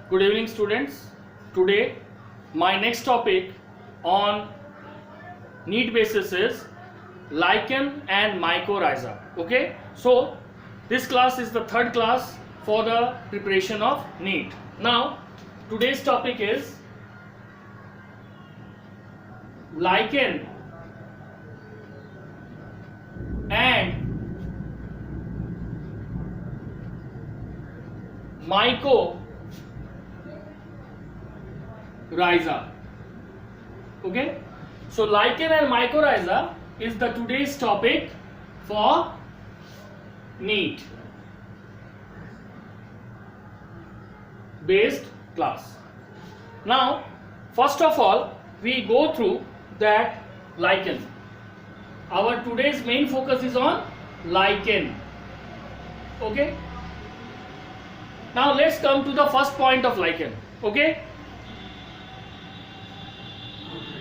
Good evening, students. Today my next topic on NEET basis is lichen and mycorrhiza. Okay, so this class is the third class for the preparation of NEET. Now today's topic is lichen and mycorrhiza. Okay, so lichen and mycorrhiza is the today's topic for NEET based class. Now first of all we go through that lichen. Our today's main focus is on lichen. Okay, now let's come to the first point of lichen. Okay,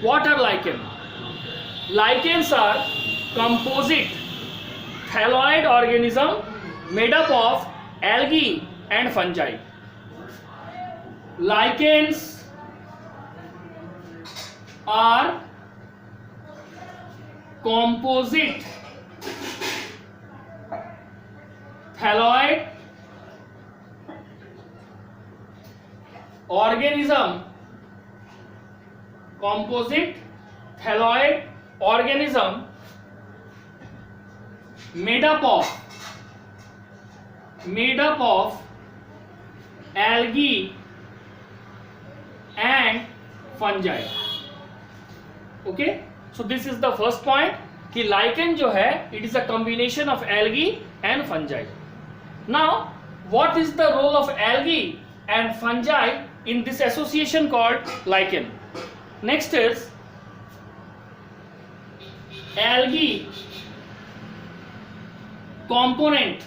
what are lichen? Lichens are composite thalloid organism made up of algae and fungi. Lichens are composite thalloid organism made up of algae and fungi. Okay, so this is the first point कि lichen जो है it is a combination of algae and fungi. Now what is the role of algae and fungi in this association called lichen? Next is algae component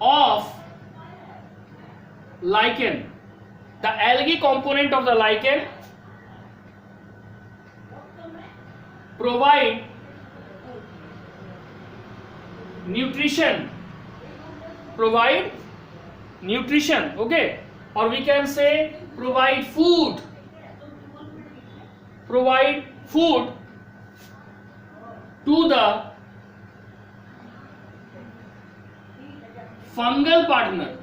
of lichen. The algae component of the lichen provide nutrition, okay, or we can say provide food to the fungal partner,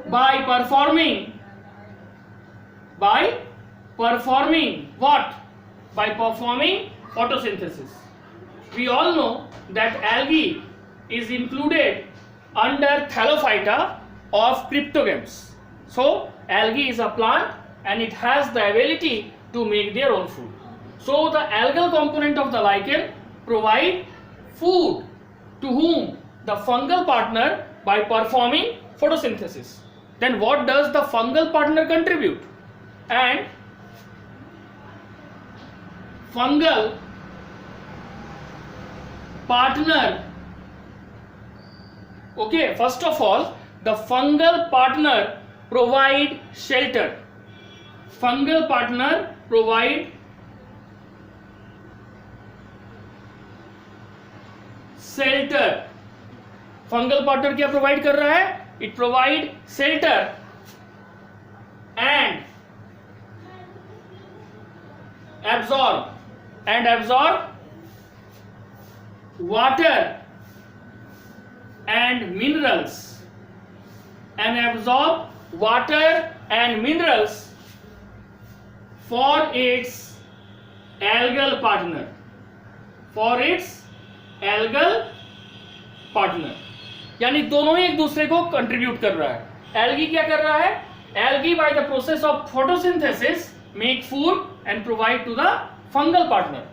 by performing what? By performing photosynthesis. We all know that algae is included under Thallophyta of cryptogams. So algae is a plant and it has the ability to make their own food. So the algal component of the lichen provide food to whom? The fungal partner by performing photosynthesis. Then what does the fungal partner contribute? And fungal partner, okay, first of all the fungal partner provide shelter. Fungal partner provide shelter. Fungal partner क्या provide कर रहा है? It provide shelter and absorb water and minerals, for its algal partner, यानी दोनों ही एक दूसरे को contribute कर रहा है. एल्गी क्या कर रहा है? Algae by the process of photosynthesis make food and provide to the fungal partner.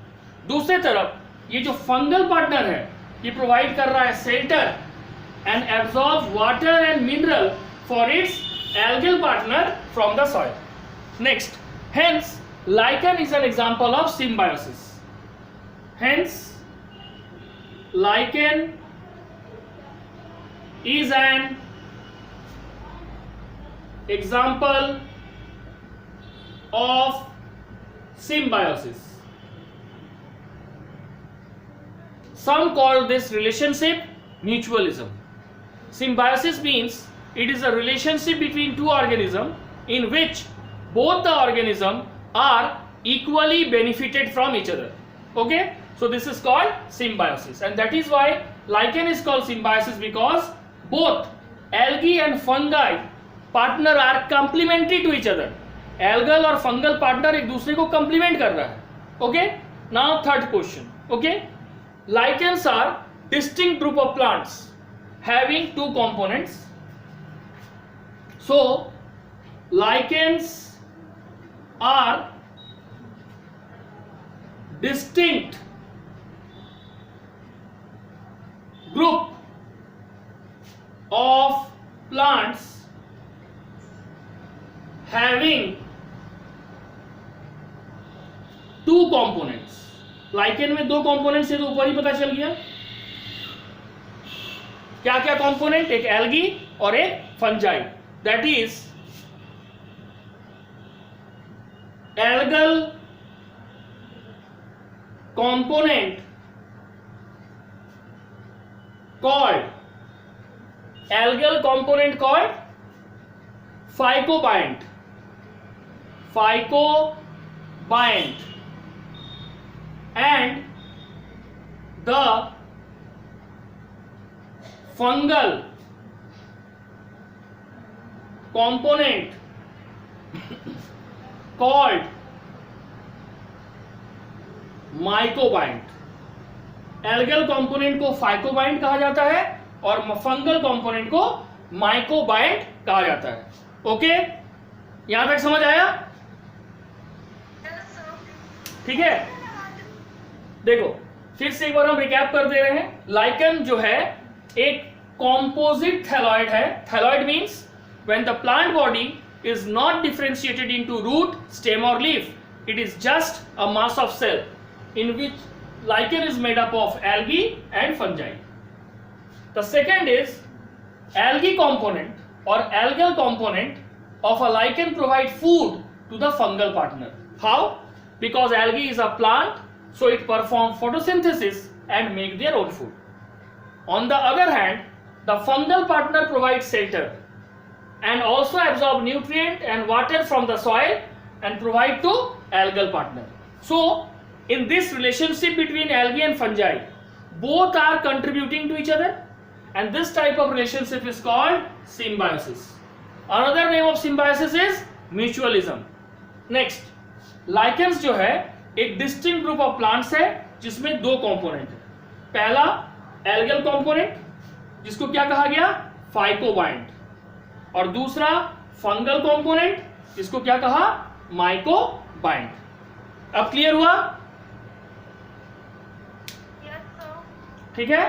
दूसरी तरफ ये जो फंगल पार्टनर है ये प्रोवाइड कर रहा है shelter and absorb water and mineral for its algal partner from the soil. Next, hence lichen is an example of symbiosis. Hence lichen is an example of symbiosis. Some call this relationship mutualism. Symbiosis means it is a relationship between two organisms in which both the organisms are equally benefited from each other. Okay, so this is called symbiosis, and that is why lichen is called symbiosis, because both algae and fungi partner are complementary to each other. Algal और fungal partner एक दूसरे को complement कर रहा है. Okay, now third question. Okay, lichens are distinct group of plants having two components. So lichens are distinct group of plants having two components. Lichen में दो components है तो ऊपर ही पता चल गया. क्या क्या कंपोनेंट? एक एल्गी और एक fungi. That is algal component called phycobiont and the fungal component called mycobiont. Algal component को फाइकोबाइंट कहा जाता है और फंगल कंपोनेंट को माइकोबाइंट कहा जाता है. ओके, यहां तक समझ आया? ठीक है, देखो फिर से एक बार हम रिकैप कर दे रहे हैं. लाइकन जो है एक कॉम्पोजिट थैलॉइड है. Thalloid means when the plant body is not differentiated into root, stem और leaf, it is just a mass of cell in which lichen is made up of algae and fungi. The second is algae component or algal component of a lichen provide food to the fungal partner. How? Because algae is a plant, so it performs photosynthesis and make their own food. On the other hand, the fungal partner provides shelter and also absorb nutrient and water from the soil and provide to algal partner. So in this relationship between algae and fungi, both are contributing to each other, and this type of relationship is called symbiosis. Another name of symbiosis is mutualism. Next, lichens जो है एक distinct group of plants है जिसमें दो component है. पहला algal component जिसको क्या कहा गया? phycobiont, और दूसरा fungal component जिसको क्या कहा? माइकोबाइंट. अब क्लियर हुआ? ठीक है.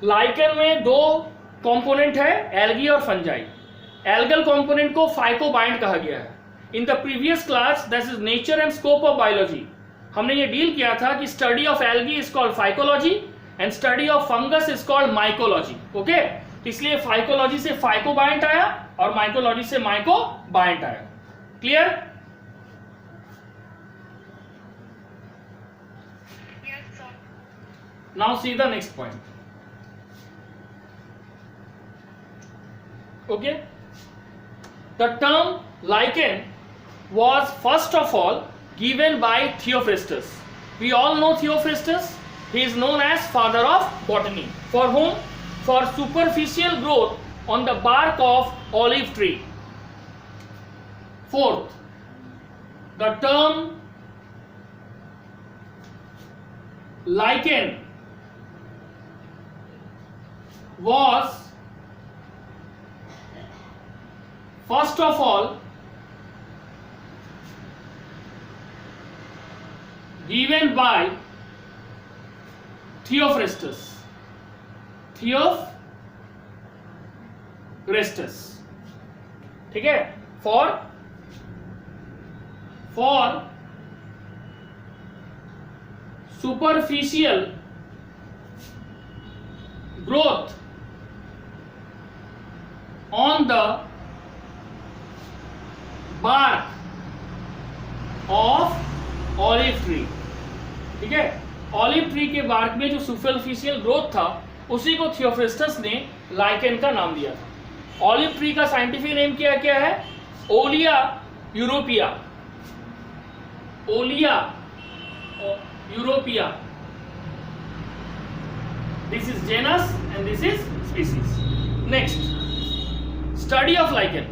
लाइकन में दो कंपोनेंट है, एल्गी और फंजाई. एल्गल कंपोनेंट को फाइकोबाइंट कहा गया है. In the previous class, that is nature and scope of biology, हमने ये डील किया था कि study of algae is called phycology and study of fungus is called mycology. Okay, इसलिए फाइकोलॉजी से फाइकोबाइंट आया और माइकोलॉजी से माइकोबाइंट आया. Clear? Now see the next point. Okay, the term lichen was first of all given by Theophrastus. We all know Theophrastus. He is known as father of botany. For whom? For superficial growth on the bark of olive tree. Fourth, the term lichen was first of all given by Theophrastus. Theophrastus, ठीक है. for superficial growth on the bark of olive tree. ठीक है, olive tree के bark में जो superficial growth था उसी को थियोफ्रिस्टस ने लाइकेन का नाम दिया था। ऑलिव ट्री का साइंटिफिक नेम क्या है? Olea europaea. Olea europaea. This is genus and this is species. Next, study of lichen.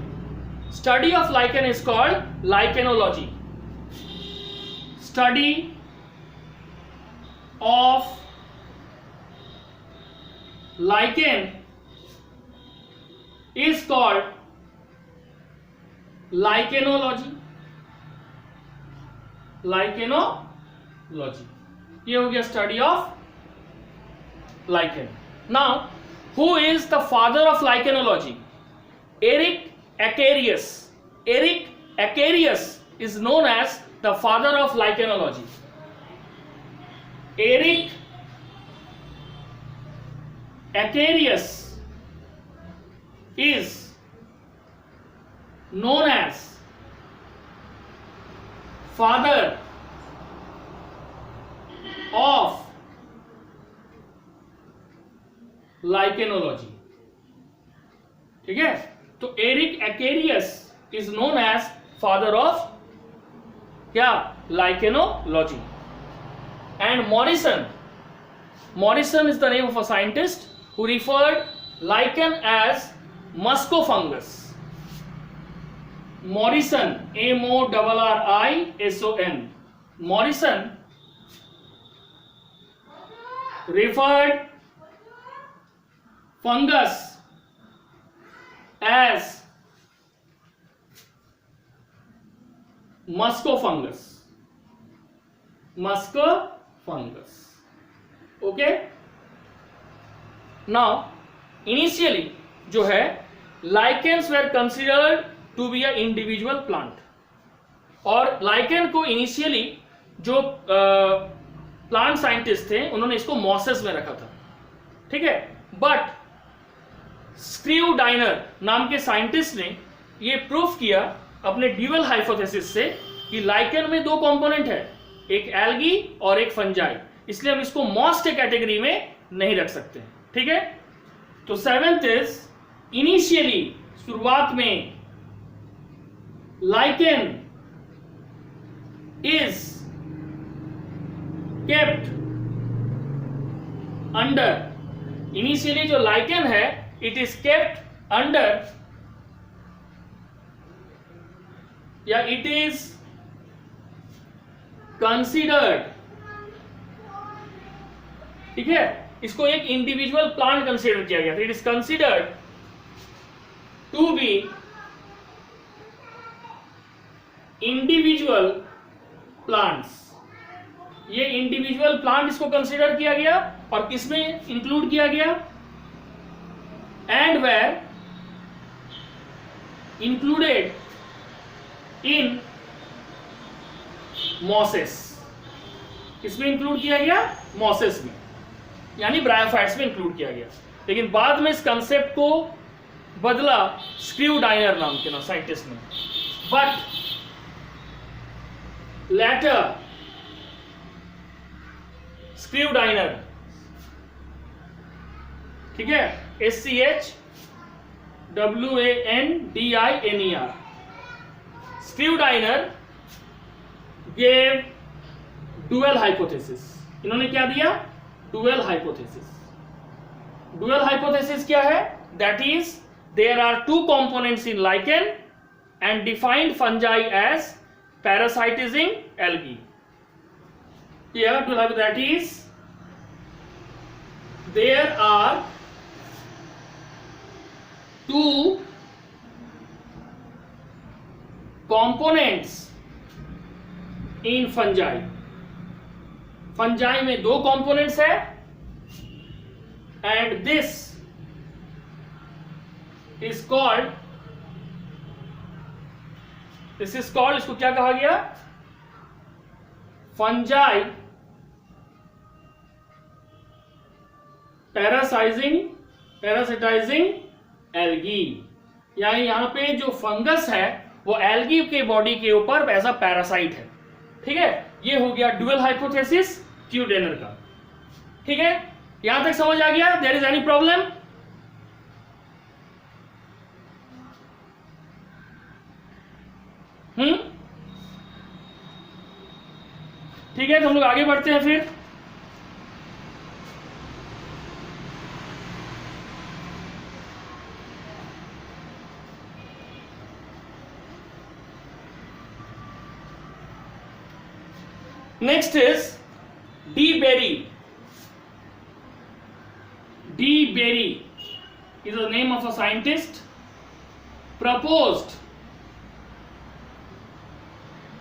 Study of lichen is called lichenology. Study of lichen is called lichenology. Lichenology. ये हो गया study of lichen. Now, who is the father of lichenology? Eric Acarius. Eric Acarius is known as the father of lichenology. Eric Acarius is known as father of lichenology. ठीक है, तो Erik Acharius is known as father of क्या? Lichenology. And Morrison is the name of a scientist who referred lichen as muscofungus. Morrison, Morrison. Morrison referred fungus as muscofungus. Muscofungus. Okay. Now, initially जो है lichens were considered to be a individual plant. और lichen को initially जो plant scientist थे उन्होंने इसको mosses में रखा था. ठीक है, बट स्क्रीव डाइनर नाम के साइंटिस्ट ने ये प्रूफ किया अपने ड्यूअल हाइपोथेसिस से कि लाइकेन में दो कंपोनेंट है, एक एल्गी और एक फंजाई, इसलिए हम इसको मॉस के कैटेगरी में नहीं रख सकते. ठीक है, तो सेवेंथ इज इनिशियली शुरुआत में lichen is kept under, initially जो लाइकेन है इट इज केप्ट अंडर या इट इज कंसीडर्ड. ठीक है, इसको एक इंडिविजुअल प्लांट कंसीडर किया गया था. It is considered to be individual plants. ये इंडिविजुअल प्लांट इसको कंसीडर किया गया और किसमें इंक्लूड किया गया? And were included in mosses. इसमें इंक्लूड किया गया मॉसेस में, यानी ब्रायोफाइट्स में इंक्लूड किया गया. लेकिन बाद में इस कंसेप्ट को बदला स्क्रीव डाइनर नाम के साइंटिस्ट ने. बट लेटर स्क्रीव डाइनर, ठीक है, SCHWANDINER, स्क्रीव डाइनर गेव डुअल हाइपोथेसिस. इन्होंने क्या दिया? Dual hypothesis. डुअल हाइपोथेसिस क्या है? That is there are two components in lichen and defined fungi as parasitizing algae. Here to have that is there are two components in fungi. Fungi में दो components है and this is called this is called, इसको क्या कहा गया, fungi पैरासाइटाइजिंग algae. यानी यहां पे जो फंगस है वो एल्गी के बॉडी के ऊपर ऐसा पैरासाइट है। ठीक है, ये हो गया ड्यूअल हाइपोथेसिस क्यूडेनर का। ठीक है, यहां तक समझ आ गया? There is any problem? ठीक है, तो हम लोग आगे बढ़ते हैं फिर। Next is de Bary. De Bary is the name of a scientist, proposed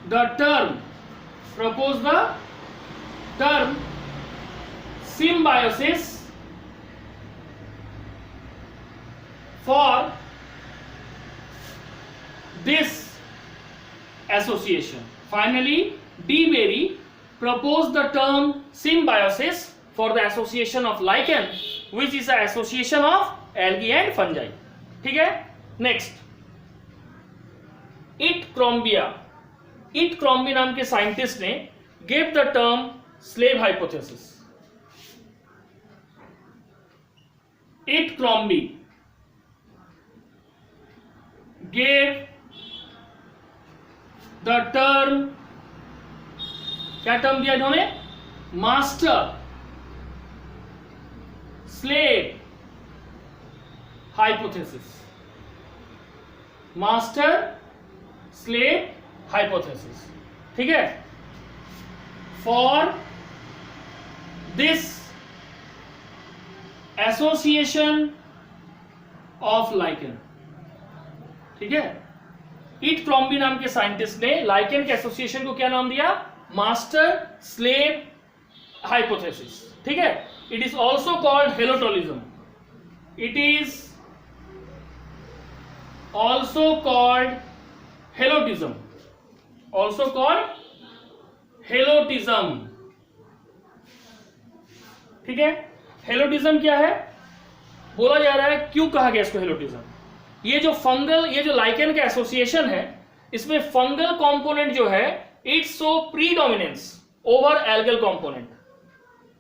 the term symbiosis for this association. Finally, D. Berry proposed the term symbiosis for the association of lichen, which is an association of algae and fungi. ठीक है, next it क्रॉम्बी नाम के scientist ने gave the term slave hypothesis. It Crombie gave the term, क्या term दिया इन्होंने, master slave hypothesis. Master slave hypothesis. ठीक है, for this association of lichen. ठीक है, इट क्रॉम्बी नाम के साइंटिस्ट ने लाइकेन के एसोसिएशन को क्या नाम दिया, मास्टर स्लेव हाइपोथेसिस। ठीक है, it is also called helotism. इट इज also called helotism, ठीक है, हेलोटिज्म क्या है, बोला जा रहा है क्यों कहा गया इसको हेलोटिज्म। ये जो लाइकेन का एसोसिएशन है, इसमें फंगल कंपोनेंट जो है it's show predominance over algal component,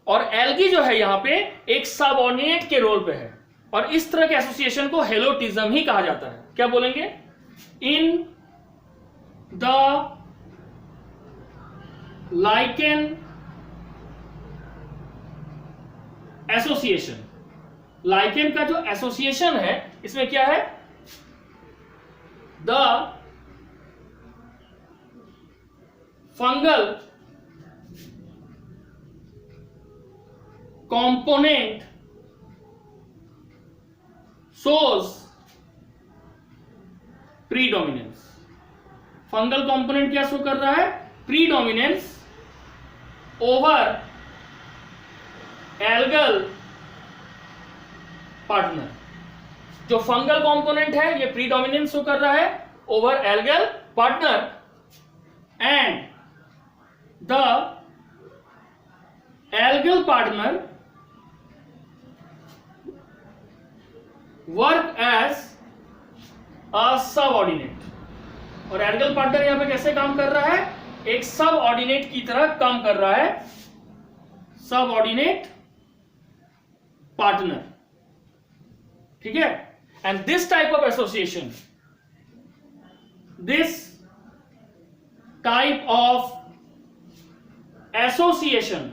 और एल्गी जो है यहां पे एक सबऑर्डिनेट के रोल पे है, और इस तरह के एसोसिएशन को हेलोटिज्म ही कहा जाता है। क्या बोलेंगे, इन द लाइकेन एसोसिएशन। लाइकेन का जो एसोसिएशन है इसमें क्या है, the fungal component shows predominance. Fungal component क्या शो कर रहा है, प्रीडोमिनेंस ओवर एल्गल पार्टनर। जो फंगल कंपोनेंट है ये प्रीडोमिनेंस शो कर रहा है over algal partner, and the algal partner work as a subordinate. और एल्गल पार्टनर यहां पे कैसे काम कर रहा है, एक सबऑर्डिनेट की तरह काम कर रहा है, सबऑर्डिनेट पार्टनर। ठीक है, and this type of association, this type of association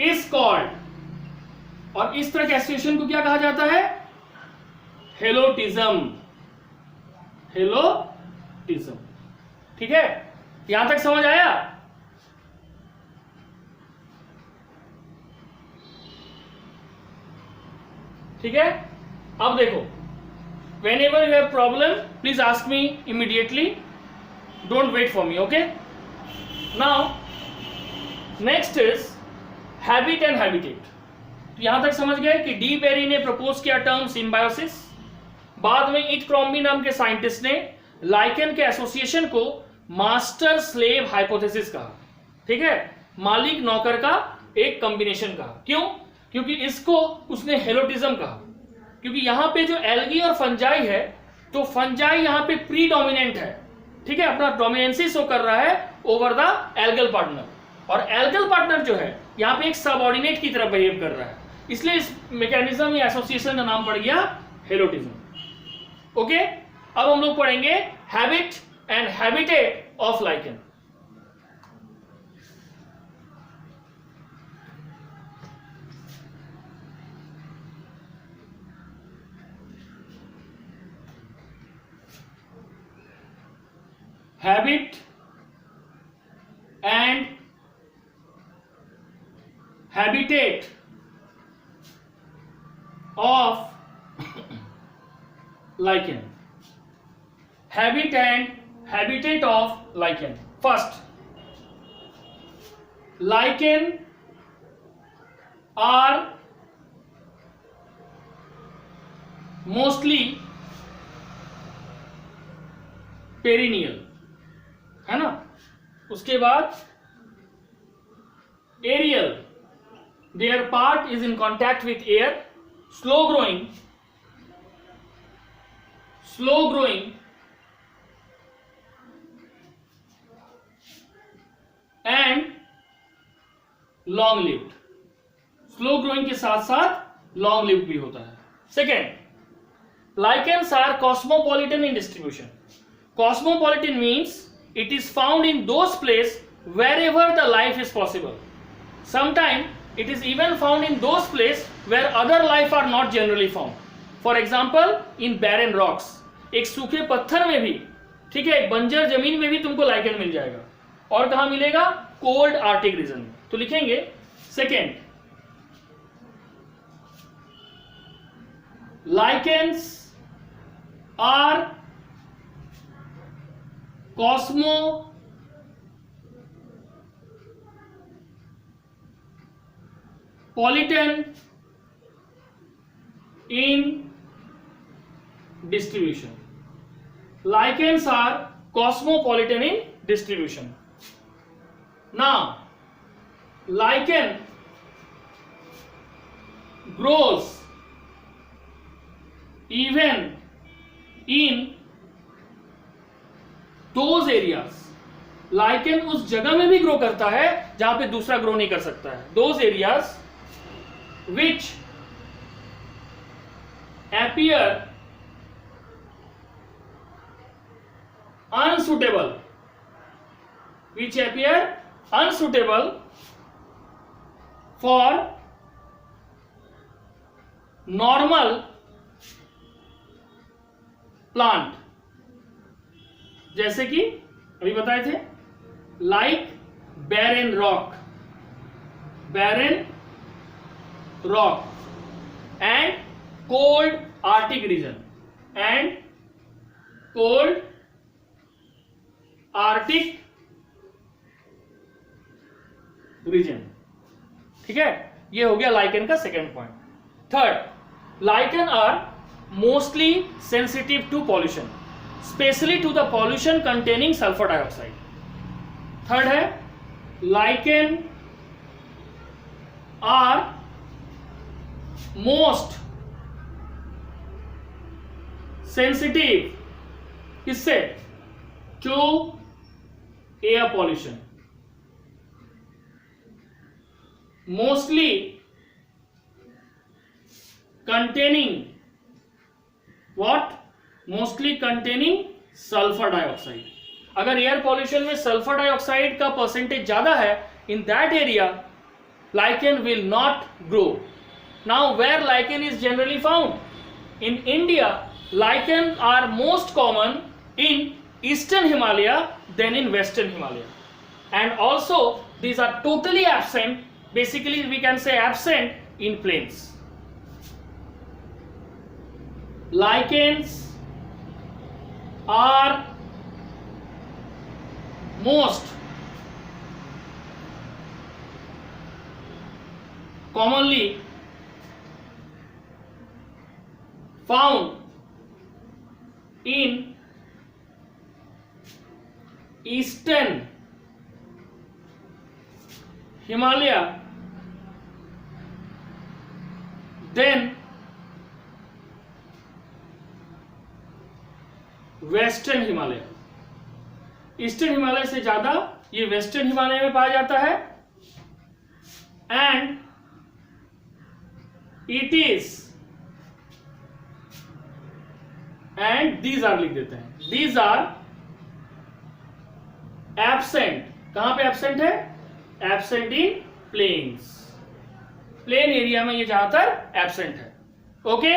is called, और इस तरह के एसोसिएशन को क्या कहा जाता है, हेलोटिज्म। हेलोटिज्म। ठीक है, यहां तक समझ आया? ठीक है, अब देखो, whenever you have problem please ask me immediately, don't wait for me. Okay, now next is habit and habitat. यहां तक समझ गए कि डी बेरी ने प्रपोज किया टर्म सिम्बायोसिस, बाद में इटक्रॉम्बी नाम के साइंटिस्ट ने लाइकेन के एसोसिएशन को मास्टर स्लेव हाइपोथेसिस कहा। ठीक है, मालिक नौकर का एक कॉम्बिनेशन कहा। क्यों? क्योंकि इसको उसने हेलोटिज्म कहा, क्योंकि यहां पे जो एल्गी और फंजाई है, तो फंजाई यहां पे प्री डोमिनेंट है। ठीक है, अपना डोमिनेंसी शो कर रहा है ओवर द एल्गल पार्टनर, और एल्गल पार्टनर जो है यहां पे एक सबऑर्डिनेट की तरह बिहेव कर रहा है, इसलिए इस मैकेनिज्म या एसोसिएशन का नाम पड़ गया हेलोटिज्म। ओके, अब हम लोग पढ़ेंगे habit and habitat of lichen. Habit and habitat of lichen. Habit and habitat of lichen. First, lichen are mostly perennial, है ना। उसके बाद aerial, their part is in contact with air, slow growing and long lived. Slow growing के साथ साथ long lived भी होता है। Second, lichens are cosmopolitan in distribution. Cosmopolitan means it is found in those places wherever the life is possible. Sometimes it is even found in those places where other life are not generally found. For example, in barren rocks. एक सूखे पत्थर में भी, ठीक है, एक बंजर जमीन में भी तुमको लाइकेन मिल जाएगा। और कहां मिलेगा? कोल्ड आर्टिक रीजन में। तो लिखेंगे second, lichens are cosmopolitan in distribution. Lichens are cosmopolitan in distribution. Now, lichen grows even in those areas. Lichen उस जगह में भी ग्रो करता है जहां पे दूसरा ग्रो नहीं कर सकता है। Those areas which appear unsuitable for normal plant, जैसे कि अभी बताए थे, like barren rock and cold arctic region ठीक है, ये हो गया लाइकेन का second point. Third, lichen are mostly sensitive to pollution, especially to the pollution containing sulfur dioxide. Third है, lichen are most sensitive किससे? to air pollution. Mostly containing what? Mostly containing sulfur dioxide. अगर air pollution में sulphur dioxide का percentage ज्यादा है, in that area lichen will not grow. Now, where lichen is generally found? In India, lichen are most common in eastern Himalaya than in western Himalaya, and also these are totally absent, basically we can say absent in plains. Lichens are most commonly found in eastern Himalaya than western Himalaya. Eastern Himalaya से ज्यादा ये western Himalaya में पाया जाता है। And it is, and these are लिख देते हैं, दीज आर एब्सेंट। कहां पे एब्सेंट है? Absent in plains. Plain area में ये ज्यादातर एब्सेंट है। ओके,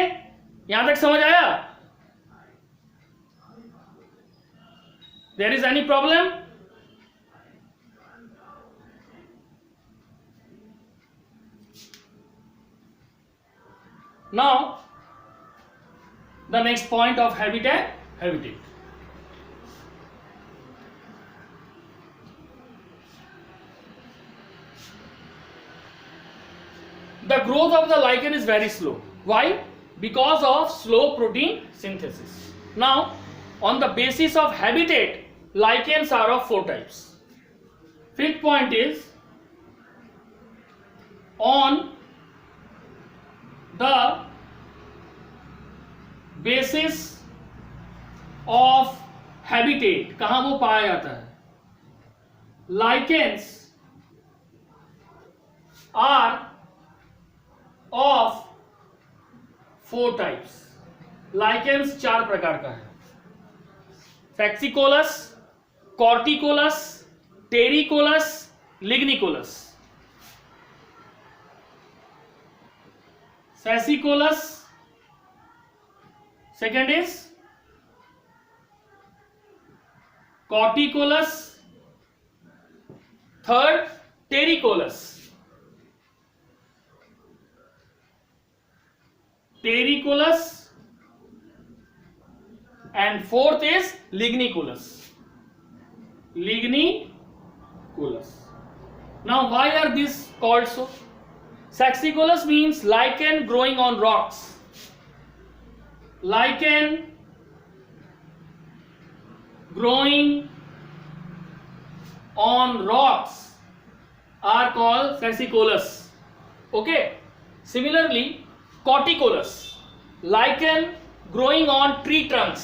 यहां तक समझ आया? There is any problem? Now the next point of habitat. The growth of the lichen is very slow. Why? Because of slow protein synthesis. Now, on the basis of habitat, lichens are of 4 types. Fifth point is, on the basis of habitat, कहाँ वो पाया जाता है? Lichens are of 4 types. Lichens 4 प्रकार का है। Saxicolous, Corticolous, Terricolous, Lignicolous. Saxicolous, second is Corticolous, third Terricolous. Terricolous, and fourth is Lignicolous. Lignicolous. Now, why are these called so? Saxicolous means lichen growing on rocks. Lichen growing on rocks are called Saxicolous. Okay. Similarly, Corticolous, lichen growing on tree trunks.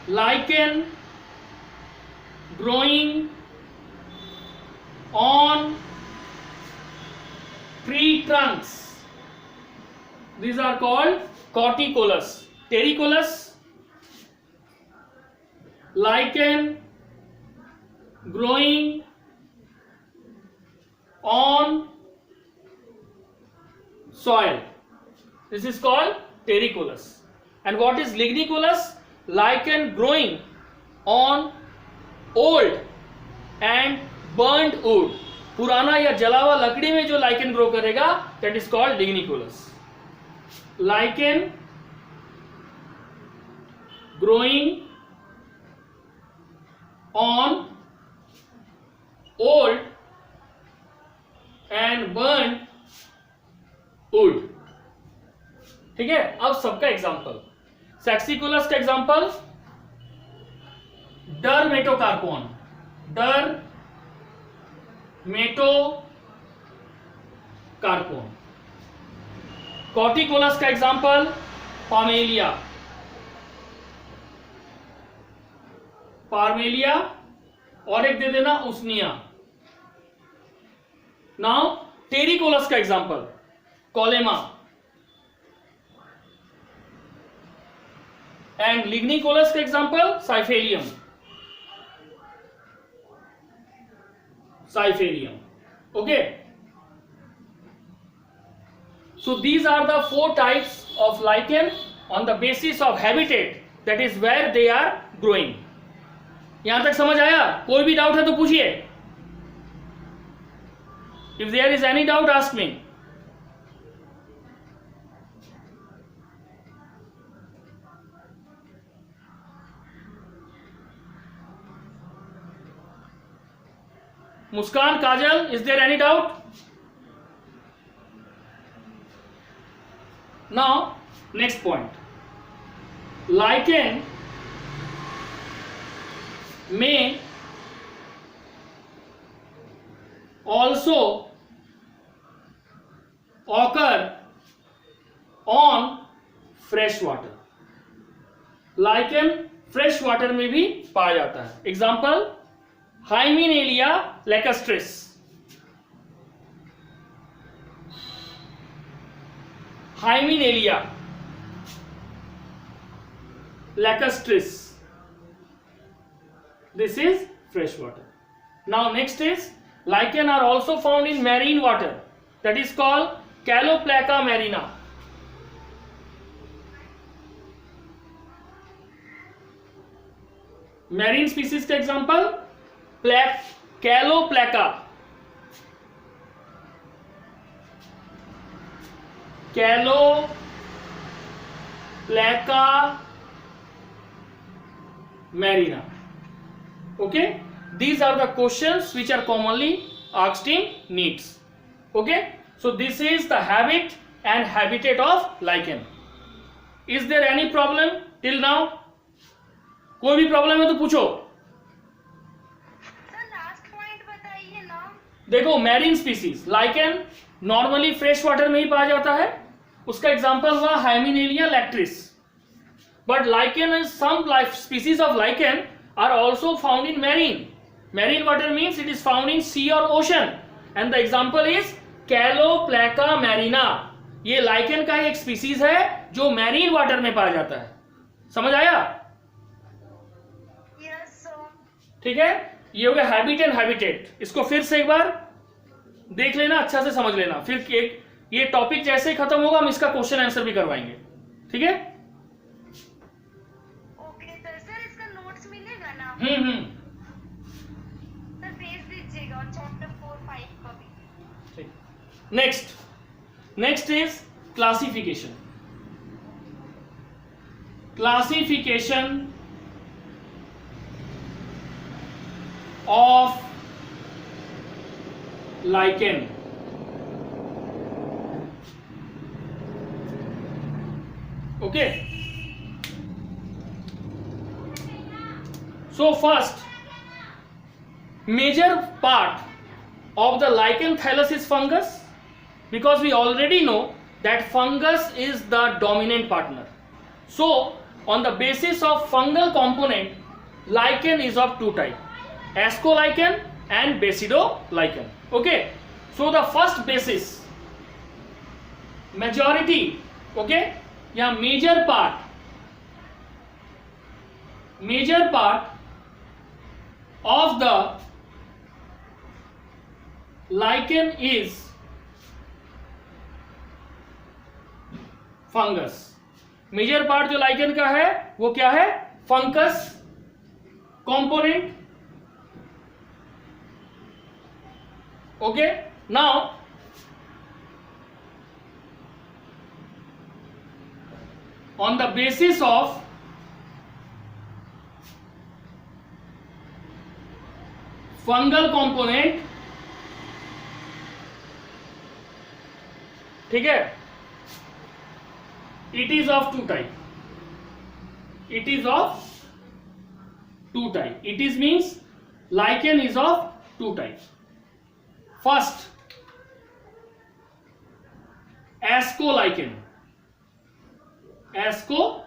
Lichen growing on tree trunks. These are called Corticolous. Terricolous, lichen growing on soil. This is called Terricolous. And what is Lignicolous? Lichen growing on old and burnt wood. पुराना या जला हुआ लकड़ी में जो lichen grow करेगा, that is called Lignicolous. Lichen growing on old and burnt wood. ठीक है, अब सबका एग्जांपल। Saxicolous का एग्जांपल डरमेटोकार्पोन, डरमेटोकार्पोन। Corticolous का एग्जांपल पार्मेलिया, पार्मेलिया, और एक दे देना उसनिया। नाउ टेरिकोलस का एग्जांपल कोलेमा, एंड लिग्निकोलस का example साइफेरियम, okay. So these are the 4 types of lichen on the basis of habitat, that is where they are growing. यहां तक समझ आया? कोई भी डाउट है तो पूछिए। If there is any doubt, ask me. Muskan, Kajal, is there any doubt? Now, next point. lichen may also occur on fresh water. Lichen fresh water में भी पाया जाता है. Example हाइमिनेलिया लैकस्ट्रिस. हाइमिनेलिया lacustris. This is fresh water. Now next is lichen are also found in marine water, that is called Caloplaca marina. Marine species का example Caloplaca. Caloplaca marina. Okay, these are the questions which are commonly asked in NEETs. Okay, so this is the habit and habitat of lichen. Is there any problem till now? कोई भी problem है तो पूछो. Sir last point बताइए ना. देखो marine species lichen normally fresh water में ही पाया जाता है. उसका एग्जांपल हुआ हाइमिनेलिया लैक्ट्रिस. But lichen and some life species of lichen are also found in marine. Marine water means it is found in sea or ocean, and the example is Caloplaca marina. ये lichen का एक species है जो marine water में पाया जाता है. समझ आया? Yes sir. ठीक है, ये हो गया हैबिट एंड हैबिटेट. इसको फिर से एक बार देख लेना, अच्छा से समझ लेना. फिर एक ये टॉपिक जैसे ही खत्म होगा हम इसका क्वेश्चन आंसर भी करवाएंगे. ठीक है? सर भेज दीजिएगा और चैप्टर 4-5 का भी. ठीक. Next is classification. Classification of lichen. Okay. So first, major part of the lichen thallus is fungus, because we already know that fungus is the dominant partner. So on the basis of fungal component, lichen is of two types, ascolichen and basidolichen. Okay, so the first basis, majority, okay, yeah, major part of the lichen is fungus. Major part जो lichen का है वो क्या है? Fungus component. Okay, now on the basis of fungal component, ठीक है, it is of two type. It is of two type. It is means lichen is of two types. First, ascolichen. ascolichen.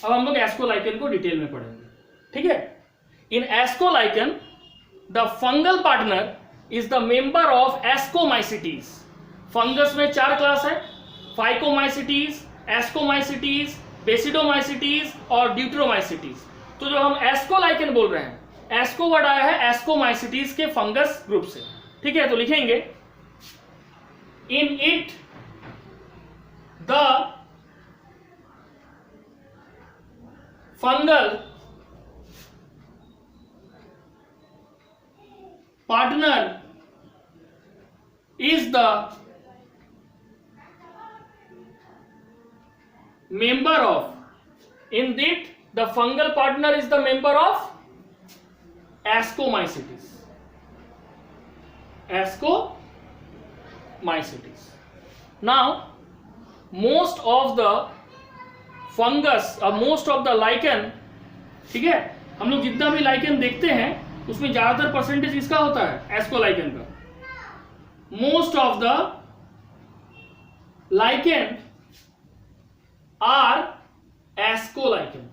अब हम लोग ascolichen को detail में पढ़ेंगे. ठीक है. In ascolichen, the fungal partner is the member of ascomycetes. Fungus में 4 class है, फाइकोमाइसिटीज, एस्कोमाइसिटीज, बेसिडोमाइसिटीज और ड्यूट्रोमाइसिटीज. तो जो हम एस्कोलाइकेन बोल रहे हैं, एस्को वर्ड आया है एस्कोमाइसिटीज के फंगस ग्रुप से. ठीक है, तो लिखेंगे in it the fungal partner is the member of, in it the fungal partner is the member of ascomycetes. Now most of the fungus और मोस्ट ऑफ द लाइकन, ठीक है, हम लोग जितना भी लाइकन देखते हैं उसमें ज्यादातर परसेंटेज किसका होता है, एस्कोलाइकन का। Most of the lichen are ascolichen,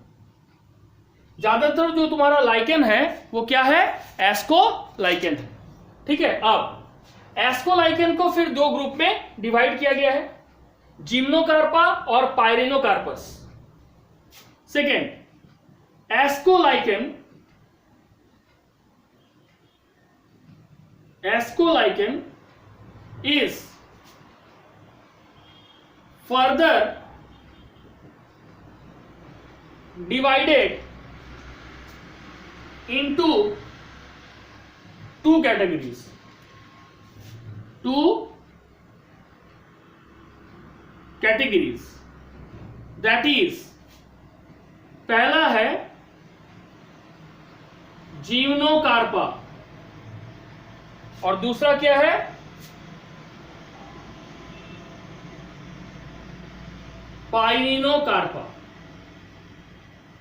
ज्यादातर जो तुम्हारा लाइकन है वो क्या है, एस्कोलाइकन है। ठीक है, अब एस्कोलाइकन को फिर दो ग्रुप में डिवाइड किया गया है, जिम्नोकार्पा और पाइरेनोकार्पस। Second, ascolichen is further divided into two categories. That is, पहला है जिम्नोकार्पा और दूसरा क्या है, पाइरिनोकार्पा।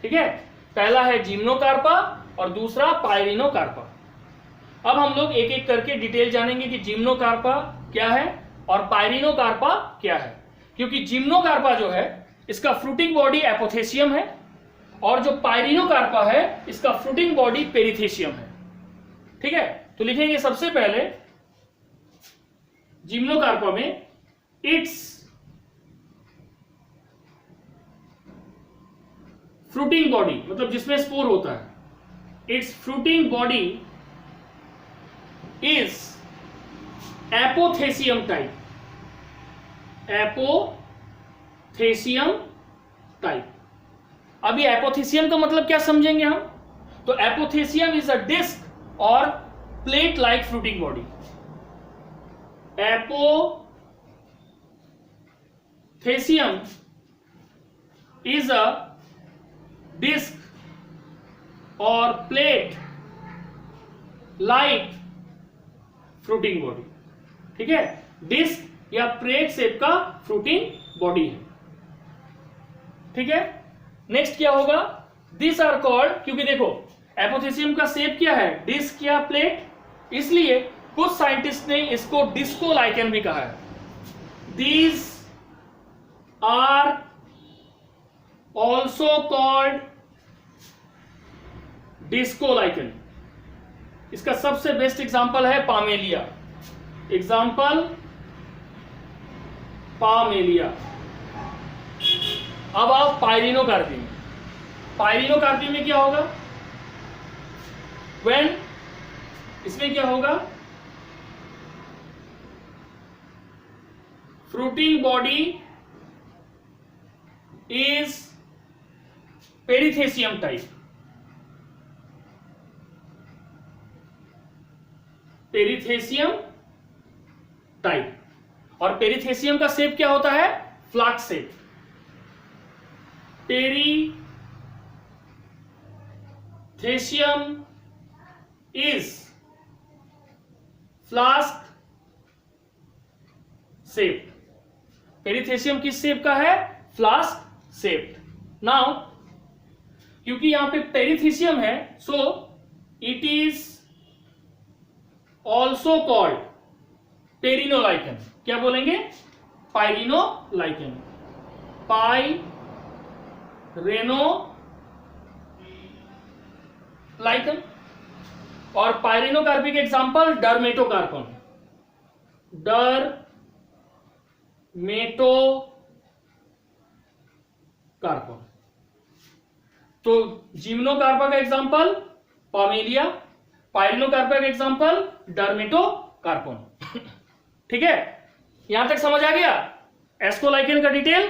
ठीक है, पहला है जिम्नोकार्पा और दूसरा पाइरिनोकार्पा। अब हम लोग एक एक करके डिटेल जानेंगे कि जिम्नोकार्पा क्या है और पाइरिनोकार्पा क्या है, क्योंकि जिम्नोकार्पा जो है इसका फ्रूटिंग बॉडी एपोथेसियम है और जो पाइरिनोकार्पा है इसका फ्रूटिंग बॉडी पेरिथेसियम है। ठीक है, तो लिखेंगे सबसे पहले जिम्नोकार्पा में इट्स फ्रूटिंग बॉडी, मतलब जिसमें स्पोर होता है, its fruiting body is apothecium type. Apothecium type. अभी एपोथेसियम का मतलब क्या समझेंगे हम, तो एपोथेसियम इज अ डिस्क और plate like fruiting body. Apothecium is a disc और प्लेट लाइक फ्रूटिंग बॉडी। ठीक है, डिस्क या प्लेट शेप का फ्रूटिंग बॉडी है। ठीक है, नेक्स्ट क्या होगा, दिस आर कॉल्ड, क्योंकि देखो एपोथेसियम का शेप क्या है, डिस्क या प्लेट, इसलिए कुछ साइंटिस्ट ने इसको डिस्कोलाइकन भी कहा है। These are also called discolichen. इसका सबसे बेस्ट एग्जांपल है पामेलिया। एग्जांपल पामेलिया। अब आप पाइरिनोकार्पी में, पाइरिनोकार्पी में क्या होगा, व्हेन, इसमें क्या होगा, fruiting body is perithecium type. Perithecium type, और पेरिथेसियम का शेप क्या होता है, flask shape. Perithecium is flask shape. Perithecium किस शेप का है, फ्लास्क शेप। नाउ क्योंकि यहां पे पेरिथेसियम है, so it is also called pyrenolichen. क्या बोलेंगे, पाइरिनोलाइकन। पाइरेनोलाइकन। और पाइरिनोकार्पी के एग्जांपल डरमेटोकार्पन। डरमेटोकार्पन। तो जिम्नोकार्पा का एग्जांपल पामेलिया, पाइरिनोकार्पा का एग्जांपल डरमेटोकार्पन। ठीक है, यहां तक समझ आ गया एस्कोलाइकन का डिटेल।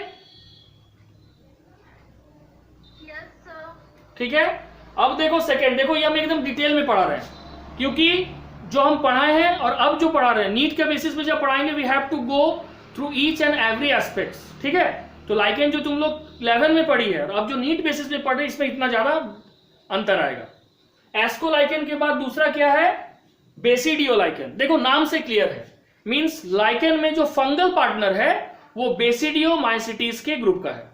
Yes sir. ठीक है, अब देखो सेकंड, देखो ये हम एकदम डिटेल में पढ़ा रहे हैं, क्योंकि जो हम पढ़ाए हैं और अब जो पढ़ा रहे हैं नीट के बेसिस पे जब पढ़ाएंगे, we have to go through each and every aspects. ठीक है, तो लाइकन जो तुम लोग 11 में पढ़ी है और अब जो नीट बेसिस पे पढ़ रहे हैं, इसमें इतना ज्यादा अंतर आएगा। एस्कोलाइकन के बाद दूसरा क्या है, बेसिडियोलाइकन। देखो नाम से क्लियर है, मींस लाइकन में जो फंगल पार्टनर है वो बेसिडियोमाइसिटीज के ग्रुप का है।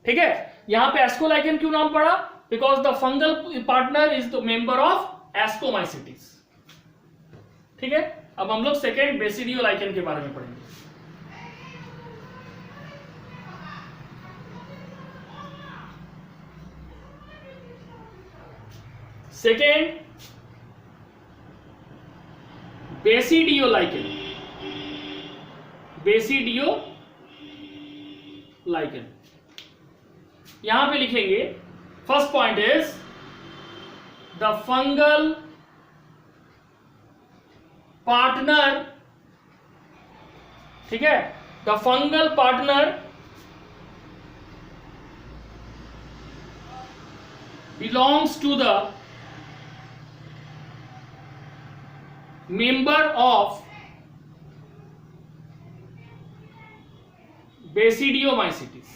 ठीक है, यहां पे एस्कोलाइकेन क्यों नाम पड़ा? Because the fungal partner is the member of ascomycetes. ठीक है, अब हम लोग सेकेंड बेसिडियोलाइकेन के बारे में पढ़ेंगे। सेकेंड बेसिडियोलाइकेन। बेसिडियोलाइकेन यहां पे लिखेंगे, first point is the fungal partner. ठीक है, the fungal partner belongs to the member of basidiomycetes.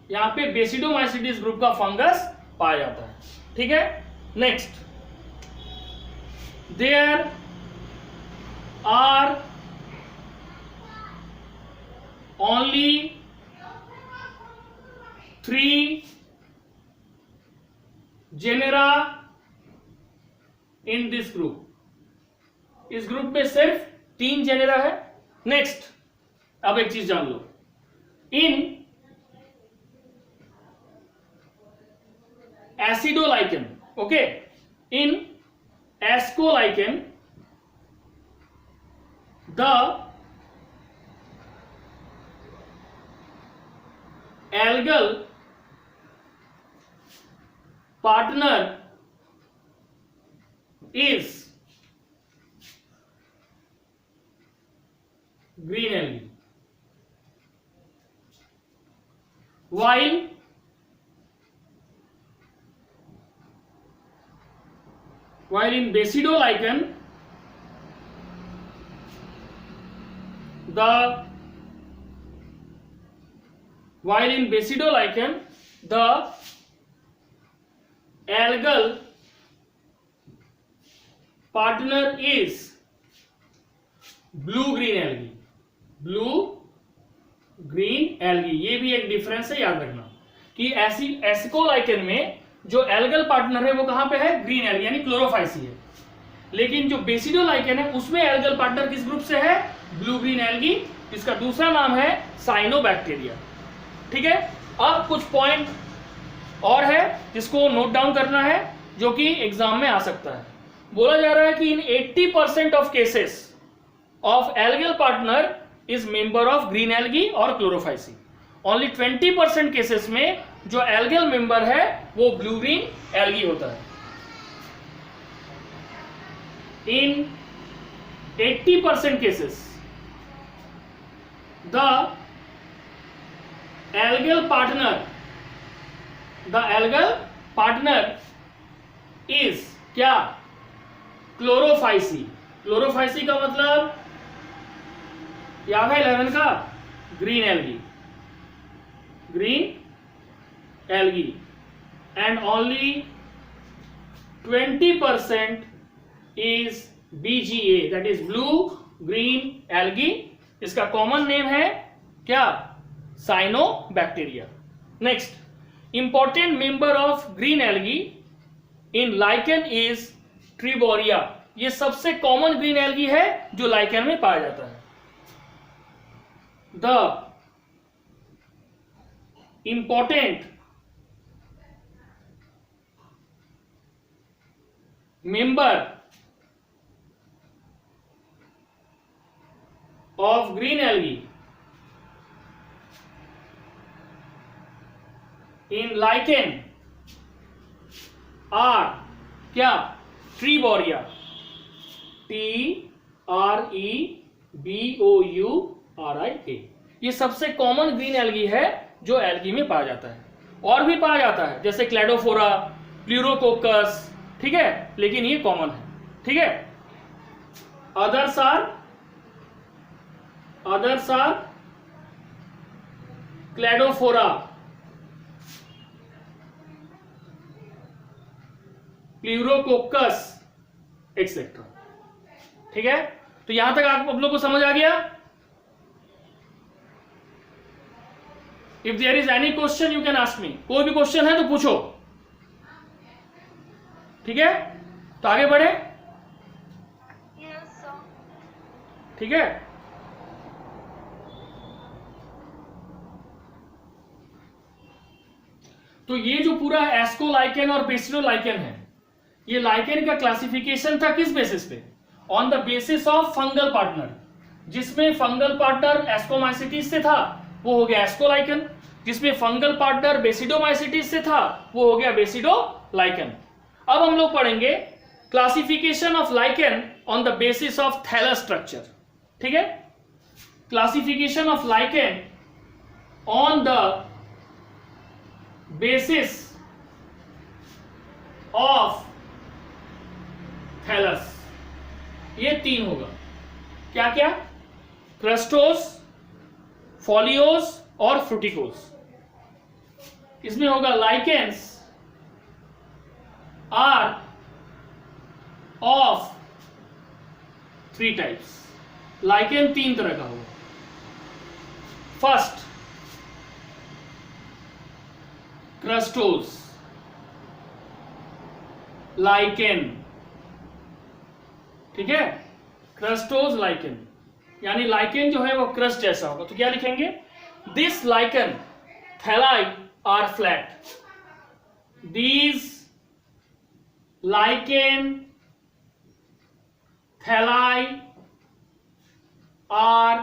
यहां पे बेसिडियोमाइसिटीज ग्रुप का फंगस पाया जाता है। ठीक है, next, there are only 3 genera in this group. इस ग्रुप में सिर्फ 3 जेनेरा है। नेक्स्ट, अब एक चीज जान लो, in ascolichen, okay, in ascolichen the algal partner is green algae, while in basidolichan the algal partner is blue green algae। Blue green algae, ये भी एक डिफरेंस है, याद रखना कि एस्कोलाइकेन में जो एल्गल पार्टनर है वो कहां पे है? ग्रीन एल्गी यानी क्लोरोफाइसी है। लेकिन जो बेसिडोलाइकेन है उसमें एल्गल पार्टनर किस ग्रुप से है? Blue green algae. इसका दूसरा नाम है साइनोबैक्टीरिया। ठीक है, अब कुछ पॉइंट और है जिसको नोट डाउन करना है, जो कि एग्जाम में आ सकता है। बोला जा रहा है कि इन 80% of cases of algal partner is member of green algae और क्लोरोफाइसी। ओनली 20% केसेस में जो एल्गल मेंबर है वो ब्लू ग्रीन एल्गी होता है। In 80% cases the algal partner is क्या? क्लोरोफाइसी। क्लोरोफाइसी का मतलब याद है 11 का? Green algae and only 20% is BGA, that is blue green algae. इसका कॉमन नेम है क्या? Cyanobacteria. Next, important member of green algae in lichen is Trebouxia. ये सबसे कॉमन ग्रीन एल्गी है जो लाइकेन में पाया जाता है। The important member of green algae in lichen are क्या? ट्रीबोरिया, TREBOURIA। ये सबसे कॉमन ग्रीन एल्गी है जो एल्गी में पाया जाता है। और भी पाया जाता है जैसे क्लेडोफोरा, प्लूरोकोकस, ठीक है, लेकिन ये कॉमन है। ठीक है, अदर्स आर क्लेडोफोरा, प्लूरोकोकस एक्सेट्रा। ठीक है, तो यहां तक आप लोग को समझ आ गया? If there is any question you can ask me, कोई भी क्वेश्चन है तो पूछो, ठीक है? तो आगे बढ़े, Yes, sir. ठीक है? तो ये जो पूरा एस्कोलाइकेन और बेसिडोलाइकेन है, ये लाइकेन का क्लासिफिकेशन था किस बेसिस पे? On the basis of fungal partner, जिसमें फंगल पार्टनर एस्कोमाइसिटिस से था वो हो गया एस्कोलाइकेन, जिसमें फंगल पार्टनर बेसिडोमाइसिटिस से था वो हो गया बेसिडोलाइकेन। अब हम लोग पढ़ेंगे classification of lichen on the basis of thallus structure, ठीक है? Classification of lichen on the basis of thallus, ये 3 होगा। क्या क्या? क्रस्टोस, फोलियोस और फ्रूटिकोस। इसमें होगा lichens are of 3 types. Lichen 3 तरह का होगा। फर्स्ट, क्रस्टोस लाइकेन, ठीक है? क्रस्टोस लाइकेन यानी लाइकेन जो है वो क्रस्ट जैसा होगा। तो क्या लिखेंगे? This lichen thalli are flat, these lichen thalli are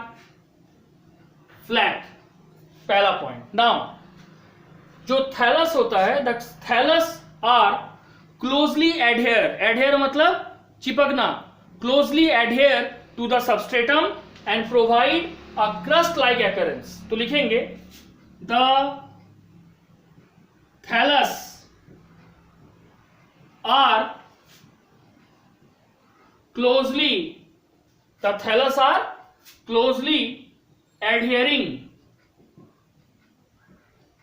flat, पहला पॉइंट। नाउ जो थैलस होता है, the thallus are closely adhere, adhere मतलब चिपकना, closely adhere to the substratum and provide a crust like appearance. तो लिखेंगे the thallus are closely, the thallus are closely adhering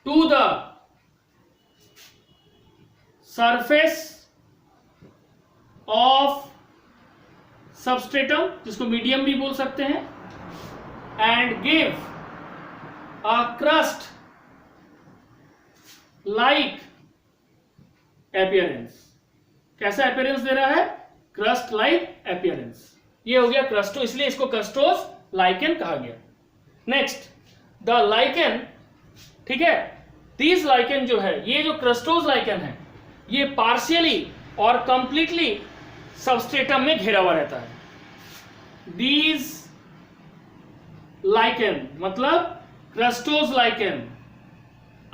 to the surface of substratum, जिसको medium भी बोल सकते हैं, and give a crust like appearance। कैसा appearance दे रहा है? crust like appearance। ये हो गया क्रस्टो, इसलिए इसको क्रस्टोस लाइकेन कहा गया। नेक्स्ट, द लाइकेन, ठीक है? दीज लाइकेन जो है, ये जो क्रस्टोस लाइकेन है, ये पार्शियली और कंप्लीटली सबस्ट्रेटम में घिरा हुआ रहता है। दीज लाइकेन मतलब क्रस्टोस लाइकेन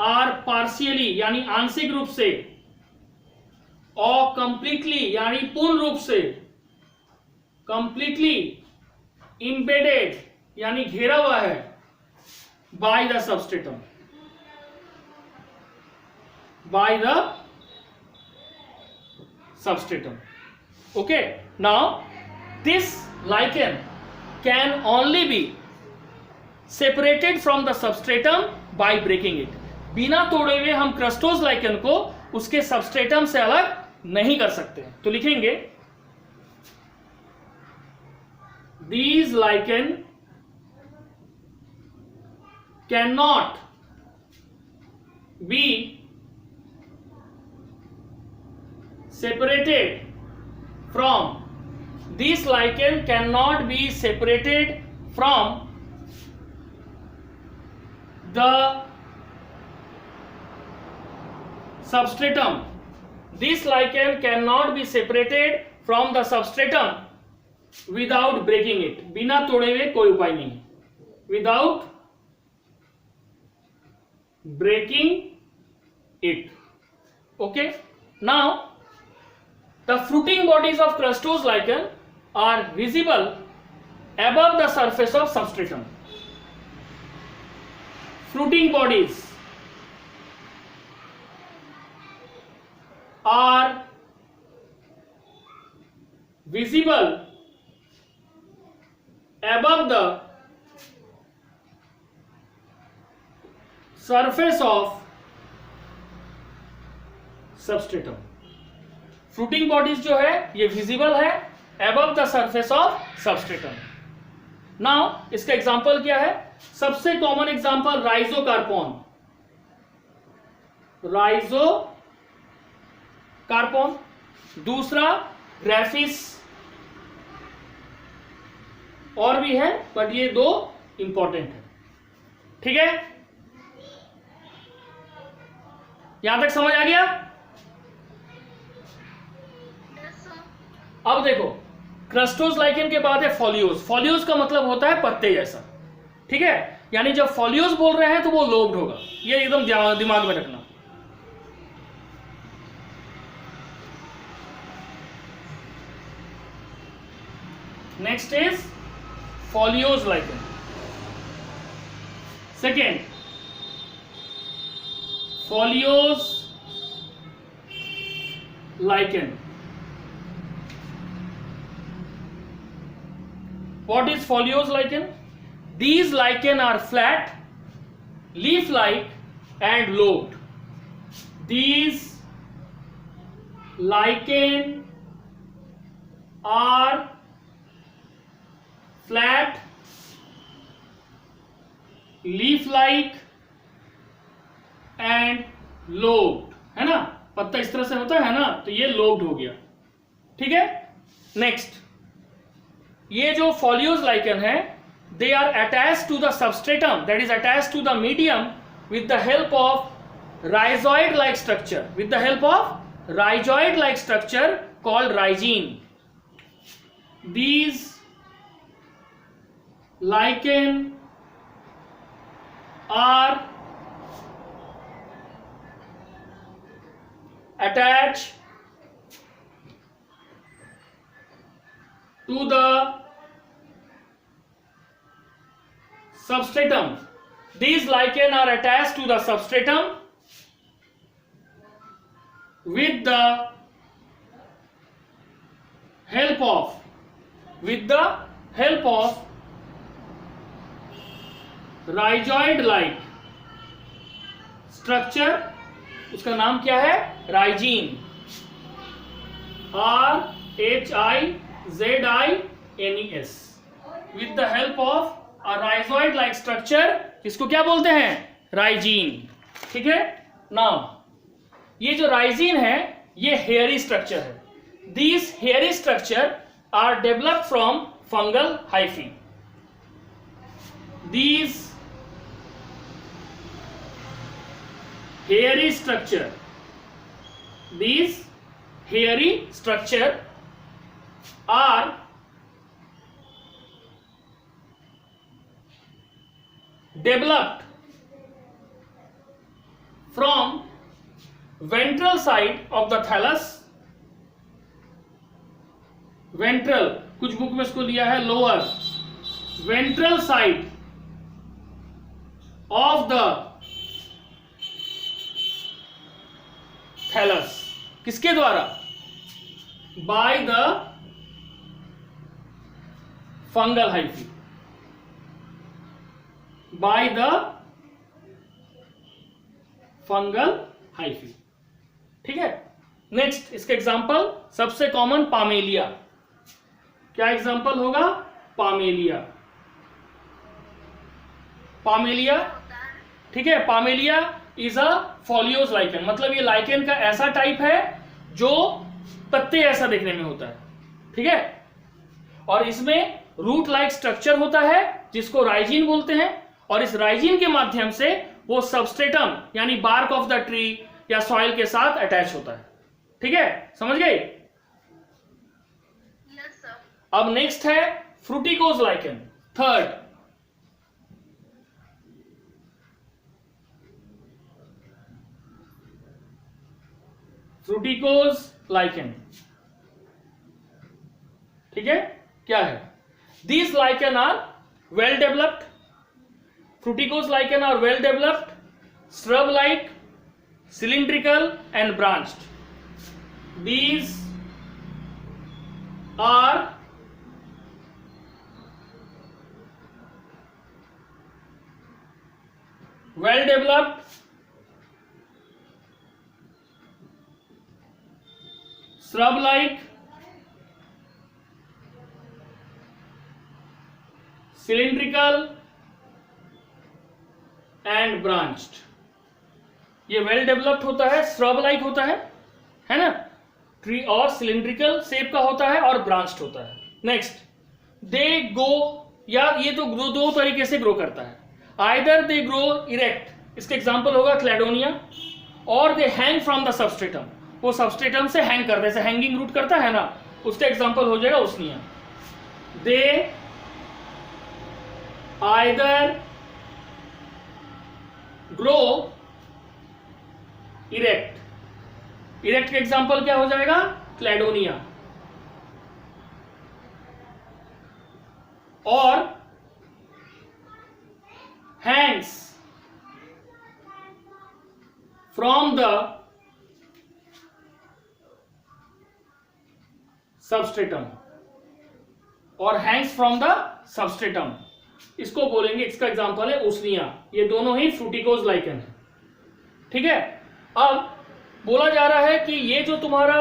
आर पार्शियली यानी आंशिक रूप से, और कंप्लीटली यानी पूर्ण रूप से, कंप्लीटली इम्बेडेड यानी घेरा हुआ है, by the substratum, by the substratum. Okay, now this lichen can only be separated from the substratum by breaking it. बिना तोड़े हुए हम क्रस्टोस लाइकेन को उसके सबस्ट्रेटम से अलग नहीं कर सकते। तो लिखेंगे these lichen cannot be separated from, this lichen cannot be separated from the substratum, this lichen cannot be separated from the substratum without breaking it, बिना तोड़े हुए कोई उपाय नहीं, without breaking it. Okay, now the fruiting bodies of crustose lichen are visible above the surface of substratum। fruiting bodies are visible above the surface of substratum। Fruiting bodies जो है ये visible है above the surface of substratum। Now इसका example क्या है? सबसे common example राइजोकार्पोन, राइजोकार्पोन, दूसरा ग्राफिस, और भी है बट ये दो इंपॉर्टेंट है। ठीक है, यहां तक समझ आ गया? Yes, sir. अब देखो, क्रस्टोज लाइकेन के बाद है फॉलियोज। फॉलियोज का मतलब होता है पत्ते जैसा। ठीक है, यानी जब फॉलियोज बोल रहे हैं तो वो लोब्ड होगा, ये एकदम दिमाग में रखना। Next is foliose lichen. Second, foliose lichen. What is foliose lichen? These lichen are flat, leaf-like and lobed. These lichen are flat, leaf-like and lobed, है ना, पत्ता इस तरह से होता है ना, तो ये लोब्ड हो गया। ठीक है, नेक्स्ट, ये जो फॉलियोज लाइकन है, they are attached to the substratum, that is attached to the medium with the help of rhizoid like structure, with the help of rhizoid like structure called rhizines. These lichen are attached to the substratum. These lichen are attached to the substratum with the help of rhizoid like structure. उसका नाम क्या है? राइजीन, RHIZINES, with the help of a rhizoid like structure, इसको क्या बोलते हैं? राइजीन। ठीक है, नाउ ये जो राइजीन है ये हेयरी स्ट्रक्चर है। These hairy structure are developed from fungal hyphae. These hairy structure, these hairy structure are developed from ventral side of the thallus, ventral, कुछ बुक में इसको लिया है lower, ventral side of the thallus. किसके द्वारा? By the fungal hyphae, by the fungal hyphae. ठीक है, next इसके एग्जांपल, सबसे कॉमन पामेलिया। क्या एग्जांपल होगा? पामेलिया, पामेलिया। ठीक है, पामेलिया इज अ फॉलियोज लाइकन, मतलब ये लाइकन का ऐसा टाइप है जो पत्ते ऐसा देखने में होता है। ठीक है, और इसमें रूट लाइक स्ट्रक्चर होता है जिसको राइजीन बोलते हैं, और इस राइजीन के माध्यम से वो सबस्ट्रेटम यानी बार्क ऑफ द ट्री या सॉइल के साथ अटैच होता है। ठीक है, समझ गए? Yes, sir. अब नेक्स्ट है fruticose lichen, third. Fruticose lichen, ठीक है, क्या है? These lichen are well developed, fruticose lichen are well developed, shrub like, cylindrical and branched. These are well developed, shrub like, cylindrical and branched. ये well developed होता है, shrub like होता है ना, ट्री, और सिलिंड्रिकल शेप का होता है और ब्रांच्ड होता है। नेक्स्ट, दे गो, या ये तो दो तरीके से ग्रो करता है, आइदर दे ग्रो इरेक्ट, इसका एग्जांपल होगा क्लैडोनिया, और दे हैंग फ्रॉम द सबस्ट्रेटम, वो सबस्ट्रेटम से हैंग करते, जैसे हैंगिंग रूट करता है ना, उसका एग्जांपल हो जाएगा उसनिया। दे आइदर ग्रो इरेक्ट, इरेक्ट का एग्जांपल क्या हो जाएगा, क्लैडोनिया, और हैंग्स फ्रॉम द सबस्ट्रेटम, और हैंग्स फ्रॉम द सबस्ट्रेटम, इसको बोलेंगे, इसका एग्जांपल है उसनिया। ये दोनों ही फ्रूटिकोज लाइकन है, ठीक है। अब बोला जा रहा है कि ये जो तुम्हारा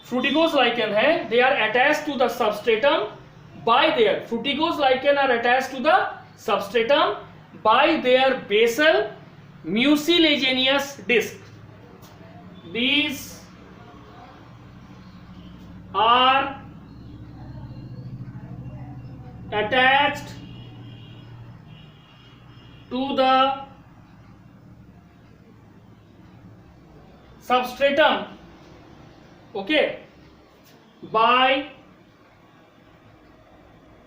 फ्रूटिकोज लाइकन है, they are attached to the substratum by their, fruticose lichen are attached to the substratum by their basal mucilaginous disc. These are attached to the substratum, okay, by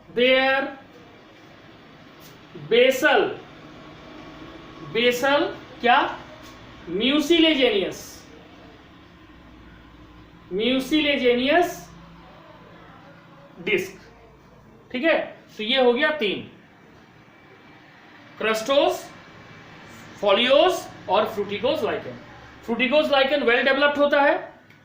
their basal क्या, म्यूसिलेजेनियस disc, ठीक है। तो ये हो गया 3, crustose, foliose और fruticose lichen. Fruticose lichen well developed होता है,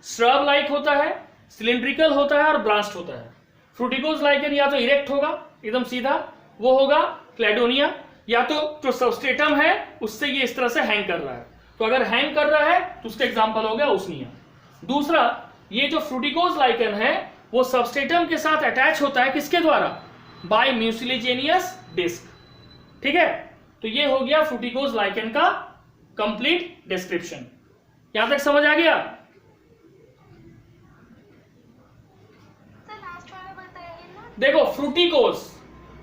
श्रब लाइक होता है, सिलिंड्रिकल होता है और ब्रांच्ड होता है। फ्रूटिकोज लाइकन या तो इरेक्ट होगा एकदम सीधा, वो होगा क्लैडोनिया, या तो जो सबस्ट्रेटम है उससे ये इस तरह से हैंग कर रहा है, तो अगर हैंग कर रहा है तो उसका एग्जांपल हो गया उसनिया। दूसरा, ये जो फ्रूटिकोज लाइकन है वो सबस्ट्रेटम के साथ अटैच होता है, किसके द्वारा, बाय म्यूसिलेजेनियस डिस्क, ठीक है। तो ये हो गया फ्रूटिकोज लाइकन का कंप्लीट डिस्क्रिप्शन। यहां तक समझ आ गया? सर लास्ट वाला बताइए ना। देखो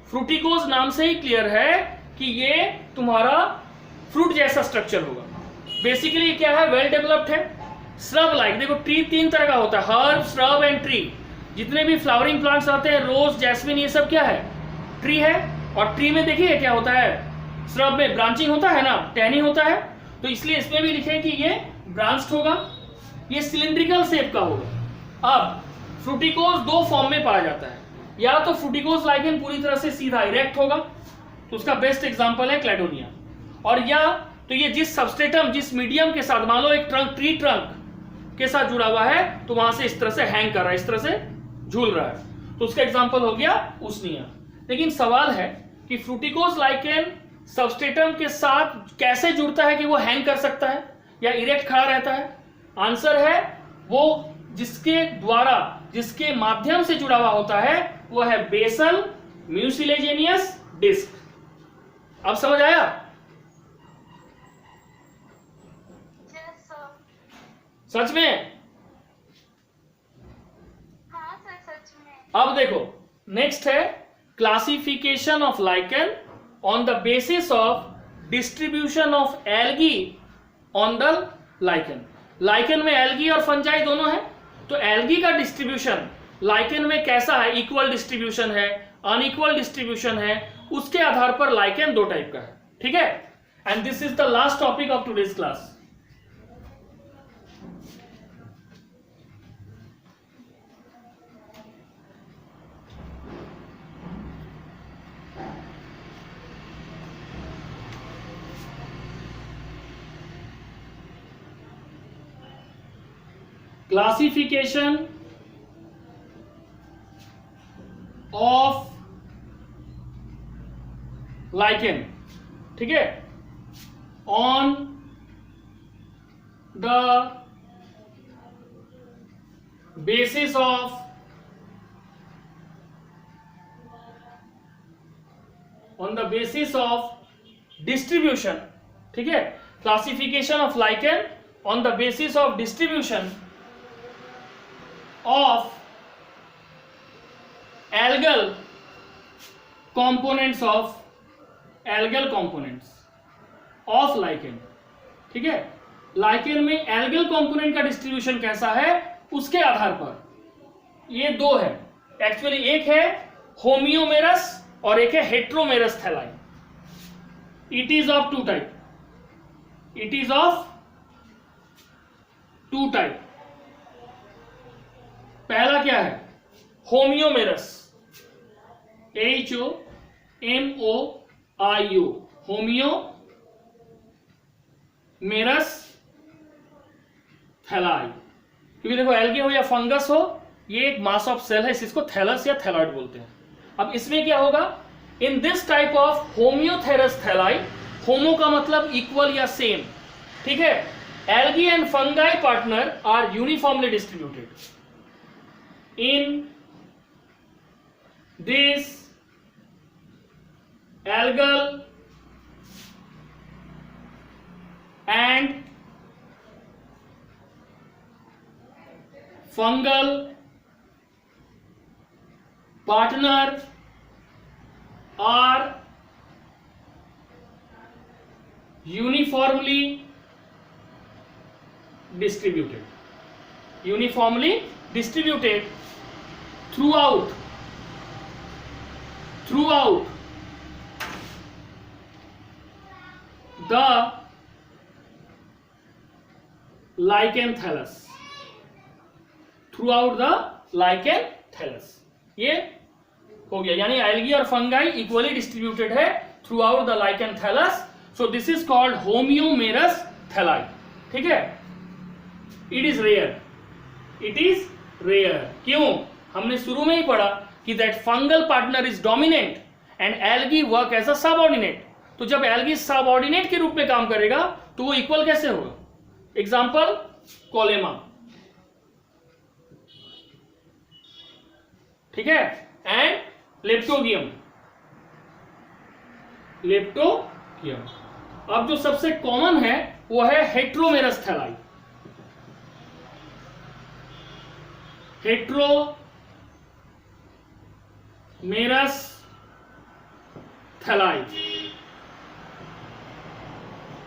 फ्रूटिकोज नाम से ही क्लियर है कि ये तुम्हारा फ्रूट जैसा स्ट्रक्चर होगा। बेसिकली क्या है, वेल डेवलप्ड है, श्रब लाइक। देखो ट्री 3 तरह का होता है, हर्ब, श्रब एंड ट्री। जितने भी फ्लावरिंग प्लांट्स आते हैं, रोज, जैस्मिन, ये सब क्या है, ट्री है। और ट्री में देखिए क्या होता है, श्रब में ब्रांचिंग होता है ना, टहनिंग होता है, तो इसलिए इसमें भी लिखे कि ये ब्रांच्ड होगा, ये सिलिंड्रिकल शेप का होगा। अब फ्रूटिकोज 2 फॉर्म में पाया जाता है, या तो फ्रूटिकोज लाइकन पूरी तरह से सीधा इरेक्ट होगा, तो उसका बेस्ट एग्जांपल है क्लैडोनिया, और या तो ये जिस सबस्ट्रेटम, जिस मीडियम के साथ, मान लो एक ट्रंक, ट्री ट्रंक के साथ जुड़ा हुआ है, तो वहां से इस तरह से हैंग कर रहा है, इस तरह से झूल रहा है, तो उसका एग्जांपल हो गया उसनिया। लेकिन सवाल है कि फ्रूटिकोज लाइकेन सबस्ट्रेटम के साथ कैसे जुड़ता है कि वो हैंग कर सकता है या इरेक्ट खड़ा रहता है? आंसर है वो जिसके द्वारा, जिसके माध्यम से जुड़ा हुआ होता है वो है बेसल म्यूसिलेजेनियस डिस्क। अब समझ आया? Yes sir. सच में? हाँ सर, सच में। अब देखो नेक्स्ट है classification of lichen on the basis of distribution of algae on the lichen. Lichen में एल्गी और फंजाई दोनों है, तो एल्गी का डिस्ट्रीब्यूशन लाइकेन में कैसा है, इक्वल डिस्ट्रीब्यूशन है, अनइक्वल डिस्ट्रीब्यूशन है, उसके आधार पर लाइकेन 2 टाइप का है, ठीक है। And this is the last topic of today's class. Classification of lichen, ठीक है, on the basis of distribution, ठीक है, classification of lichen on the basis of distribution of algal components of lichen, ठीक है। लाइकेन में algal component का distribution कैसा है उसके आधार पर ये दो है, एक्चुअली एक है होमियोमेरस और एक है heteromerous thalli. It is of two type. पहला क्या है? होमियोमेरस, HOMOIO, होमियोमेरस थैलाई। क्योंकि देखो एल्गी हो या फंगस हो, ये एक मास ऑफ सेल है, इसको थैलस या थैलॉइड बोलते हैं। अब इसमें क्या होगा? In this type of homoiomerous thalli, homo का मतलब इक्वल या सेम, ठीक है। Algae and fungi partner are uniformly distributed in this algal and fungal partner are uniformly distributed throughout the lichen thallus, ये हो गया, यानी एल्गी और फंगाई इक्वली डिस्ट्रीब्यूटेड है throughout the lichen thallus. So this is called homoiomerous thalli, ठीक है। It is rare. क्यों? हमने शुरू में ही पढ़ा कि that fungal partner is dominant and algae work as a subordinate. तो जब एल्गी सबऑर्डिनेट के रूप में काम करेगा तो वो इक्वल कैसे होगा? एग्जांपल कोलेमा, ठीक है, एंड लेप्टोगियम। अब जो सबसे कॉमन है वो है हेट्रोमेरस थैलाई। हेट्रोमेरस थैलाई।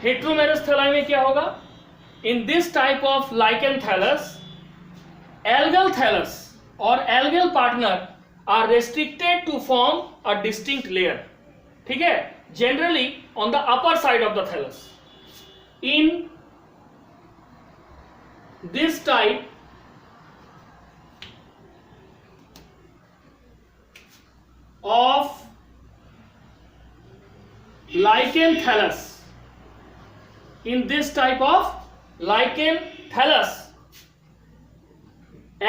हेट्रोमेरस थैलाई में क्या होगा? In this type of lichen thallus, algal thallus और algal partner are restricted to form a distinct layer, ठीक है, generally on the upper side of the thallus. In this type of lichen thallus, in this type of lichen thallus,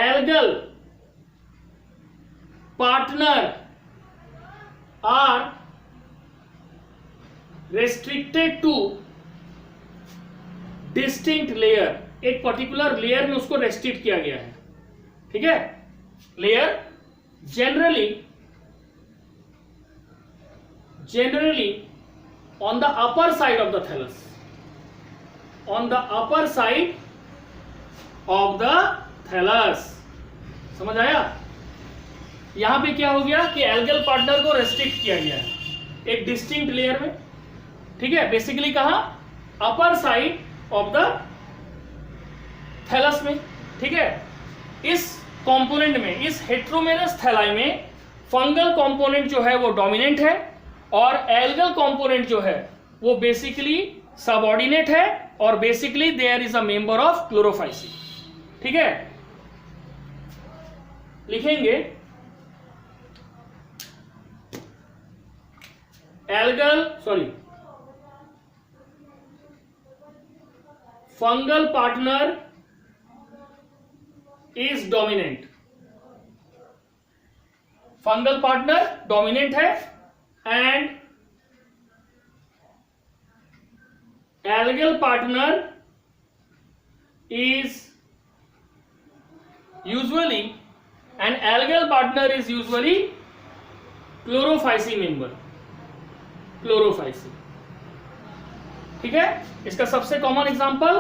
algal partner are restricted to distinct layer। एक particular layer में उसको restrict किया गया है, ठीक है। Layer generally on the upper side of the thallus, समझ आया? यहां पे क्या हो गया कि एल्गल पार्टनर को रेस्ट्रिक्ट किया गया है एक डिस्टिंक्ट लेयर में, ठीक है। बेसिकली कहां? Upper side of the thallus में, ठीक है। इस कंपोनेंट में, इस हेट्रोमेरस थैलाई में फंगल कंपोनेंट जो है वो डोमिनेंट है और एल्गल कंपोनेंट जो है वो बेसिकली सबऑर्डिनेट है और basically there is a member of chlorophyceae, ठीक है। लिखेंगे fungal partner is dominant. Fungal partner dominant है and algal partner is usually chlorophycy member, ठीक है, इसका सबसे कॉमन एग्जांपल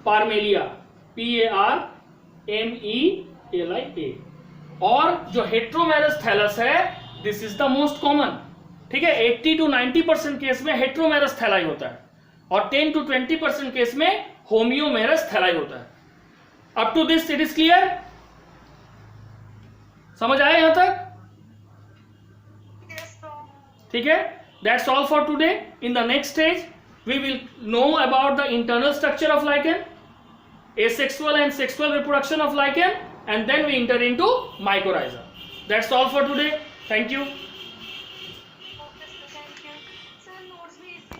पार्मेलिया, PARMELIA। और जो हेट्रोमेरस थैलस है, this is the most common. ठीक है, 80 to 90% केस में हेट्रोमेरस थैलाई होता है और 10 to 20% केस में होम्योमेरस थैलाई होता है। Up to this it is clear? समझ आया यहां तक? Yes, sir. ठीक है, that's all for today. In the next stage we will know about the internal structure of lichen, asexual and sexual reproduction of lichen, and then we enter into mycorrhiza. That's all for today. Thank you.